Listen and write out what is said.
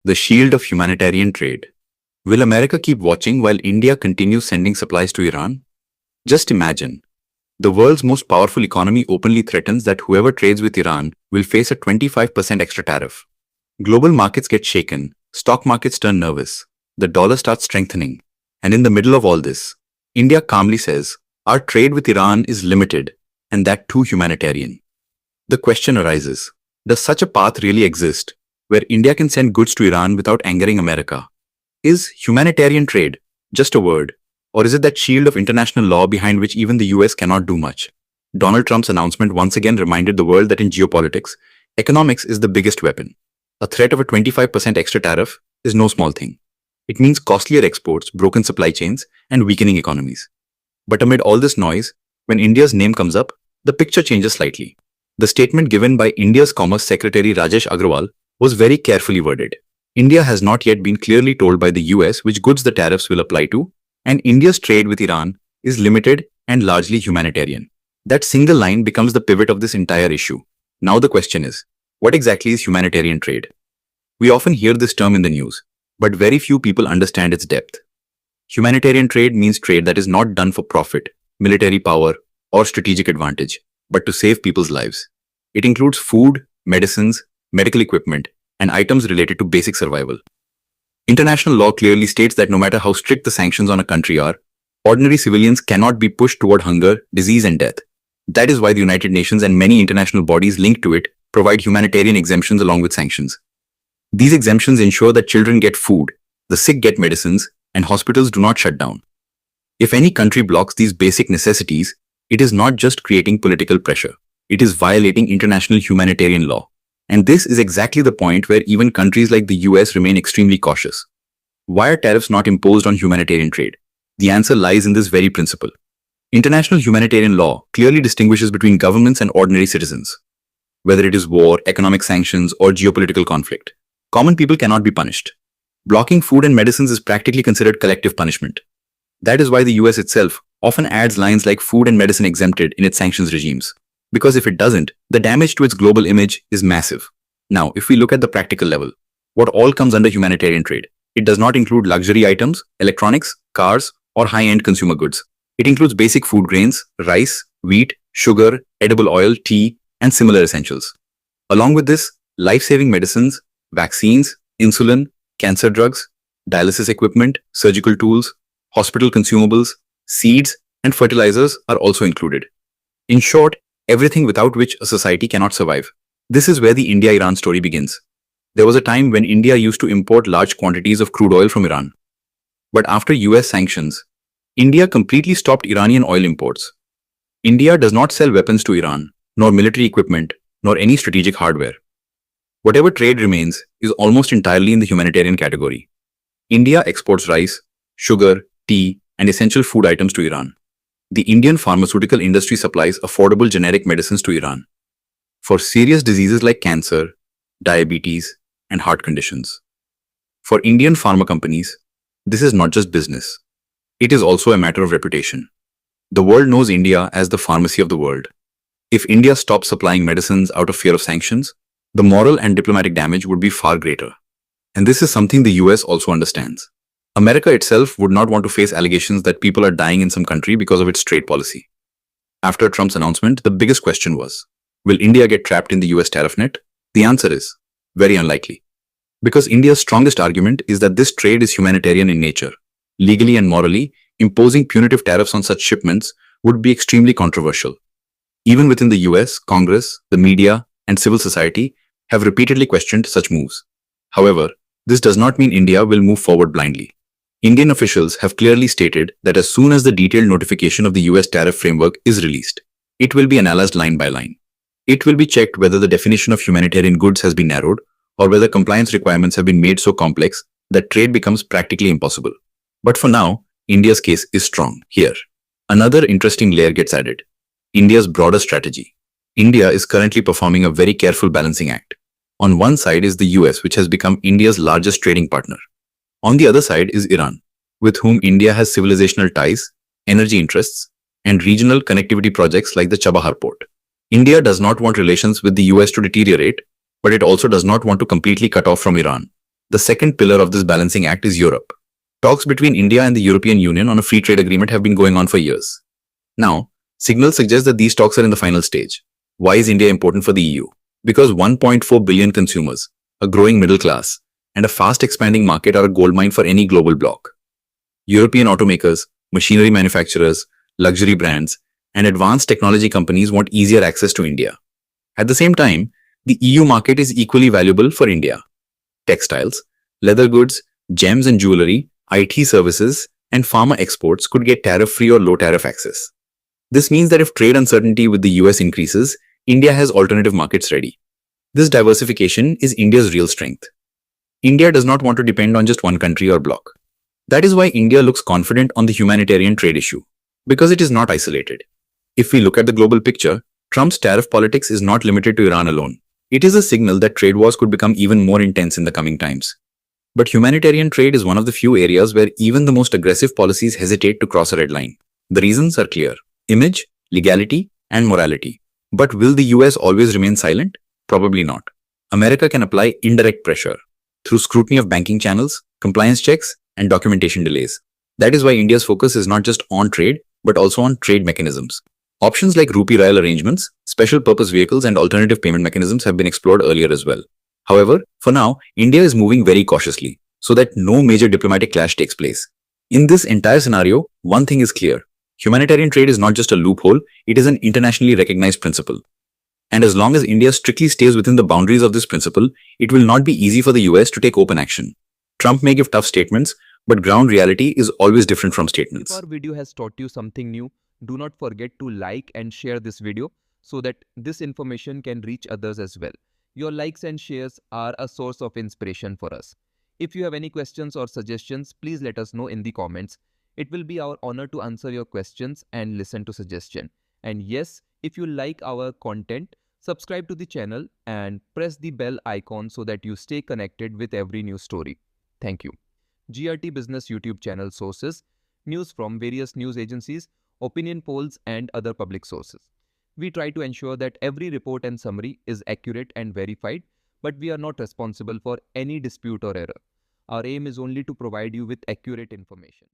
the shield of humanitarian trade. Will America keep watching while India continues sending supplies to Iran? Just imagine. The world's most powerful economy openly threatens that whoever trades with Iran will face a 25% extra tariff. Global markets get shaken, stock markets turn nervous, the dollar starts strengthening. And in the middle of all this, India calmly says, our trade with Iran is limited, and that too humanitarian. The question arises, does such a path really exist, where India can send goods to Iran without angering America? Is humanitarian trade just a word, or is it that shield of international law behind which even the US cannot do much? Donald Trump's announcement once again reminded the world that in geopolitics, economics is the biggest weapon. A threat of a 25% extra tariff is no small thing. It means costlier exports, broken supply chains, and weakening economies. But amid all this noise, when India's name comes up, the picture changes slightly. The statement given by India's Commerce Secretary Rajesh Agrawal was very carefully worded. India has not yet been clearly told by the US which goods the tariffs will apply to, and India's trade with Iran is limited and largely humanitarian. That single line becomes the pivot of this entire issue. Now the question is, what exactly is humanitarian trade? We often hear this term in the news, but very few people understand its depth. Humanitarian trade means trade that is not done for profit, military power, or strategic advantage, but to save people's lives. It includes food, medicines, medical equipment, and items related to basic survival. International law clearly states that no matter how strict the sanctions on a country are, ordinary civilians cannot be pushed toward hunger, disease, and death. That is why the United Nations and many international bodies linked to it provide humanitarian exemptions along with sanctions. These exemptions ensure that children get food, the sick get medicines, and hospitals do not shut down. If any country blocks these basic necessities, it is not just creating political pressure. It is violating international humanitarian law. And this is exactly the point where even countries like the US remain extremely cautious. Why are tariffs not imposed on humanitarian trade? The answer lies in this very principle. International humanitarian law clearly distinguishes between governments and ordinary citizens. Whether it is war, economic sanctions, or geopolitical conflict, common people cannot be punished. Blocking food and medicines is practically considered collective punishment. That is why the US itself often adds lines like food and medicine exempted in its sanctions regimes. Because if it doesn't, the damage to its global image is massive. Now, if we look at the practical level, what all comes under humanitarian trade? It does not include luxury items, electronics, cars, or high-end consumer goods. It includes basic food grains, rice, wheat, sugar, edible oil, tea, and similar essentials. Along with this, life-saving medicines, vaccines, insulin, cancer drugs, dialysis equipment, surgical tools, hospital consumables, seeds, and fertilizers are also included. In short, everything without which a society cannot survive. This is where the India-Iran story begins. There was a time when India used to import large quantities of crude oil from Iran. But after US sanctions, India completely stopped Iranian oil imports. India does not sell weapons to Iran, nor military equipment, nor any strategic hardware. Whatever trade remains is almost entirely in the humanitarian category. India exports rice, sugar, tea, and essential food items to Iran. The Indian pharmaceutical industry supplies affordable generic medicines to Iran for serious diseases like cancer, diabetes, and heart conditions. For Indian pharma companies, this is not just business. It is also a matter of reputation. The world knows India as the pharmacy of the world. If India stops supplying medicines out of fear of sanctions, the moral and diplomatic damage would be far greater. And this is something the US also understands. America itself would not want to face allegations that people are dying in some country because of its trade policy. After Trump's announcement, the biggest question was, will India get trapped in the US tariff net? The answer is, very unlikely. Because India's strongest argument is that this trade is humanitarian in nature. Legally and morally, imposing punitive tariffs on such shipments would be extremely controversial. Even within the US, Congress, the media, and civil society have repeatedly questioned such moves. However, this does not mean India will move forward blindly. Indian officials have clearly stated that as soon as the detailed notification of the US tariff framework is released, it will be analyzed line by line. It will be checked whether the definition of humanitarian goods has been narrowed or whether compliance requirements have been made so complex that trade becomes practically impossible. But for now, India's case is strong here. Another interesting layer gets added: India's broader strategy. India is currently performing a very careful balancing act. On one side is the US, which has become India's largest trading partner. On the other side is Iran, with whom India has civilizational ties, energy interests, and regional connectivity projects like the Chabahar port. India does not want relations with the US to deteriorate, but it also does not want to completely cut off from Iran. The second pillar of this balancing act is Europe. Talks between India and the European Union on a free trade agreement have been going on for years. Now, signals suggest that these talks are in the final stage. Why is India important for the EU? Because 1.4 billion consumers, a growing middle class, and a fast expanding market are a goldmine for any global bloc. European automakers, machinery manufacturers, luxury brands, and advanced technology companies want easier access to India. At the same time, the EU market is equally valuable for India. Textiles, leather goods, gems and jewelry, IT services, and pharma exports could get tariff-free or low-tariff access. This means that if trade uncertainty with the US increases, India has alternative markets ready. This diversification is India's real strength. India does not want to depend on just one country or bloc. That is why India looks confident on the humanitarian trade issue, because it is not isolated. If we look at the global picture, Trump's tariff politics is not limited to Iran alone. It is a signal that trade wars could become even more intense in the coming times. But humanitarian trade is one of the few areas where even the most aggressive policies hesitate to cross a red line. The reasons are clear: image, legality, and morality. But will the US always remain silent? Probably not. America can apply indirect pressure through scrutiny of banking channels, compliance checks, and documentation delays. That is why India's focus is not just on trade, but also on trade mechanisms. Options like rupee rial arrangements, special purpose vehicles, and alternative payment mechanisms have been explored earlier as well. However, for now, India is moving very cautiously so that no major diplomatic clash takes place. In this entire scenario, one thing is clear: humanitarian trade is not just a loophole, it is an internationally recognized principle. And as long as India strictly stays within the boundaries of this principle, it will not be easy for the US to take open action. Trump may give tough statements, but ground reality is always different from statements. If our video has taught you something new, do not forget to like and share this video so that this information can reach others as well. Your likes and shares are a source of inspiration for us. If you have any questions or suggestions, please let us know in the comments. It will be our honor to answer your questions and listen to suggestions. And yes, if you like our content, subscribe to the channel and press the bell icon so that you stay connected with every new story. Thank you. GRT Business YouTube channel sources: news from various news agencies, opinion polls, and other public sources. We try to ensure that every report and summary is accurate and verified, but we are not responsible for any dispute or error. Our aim is only to provide you with accurate information.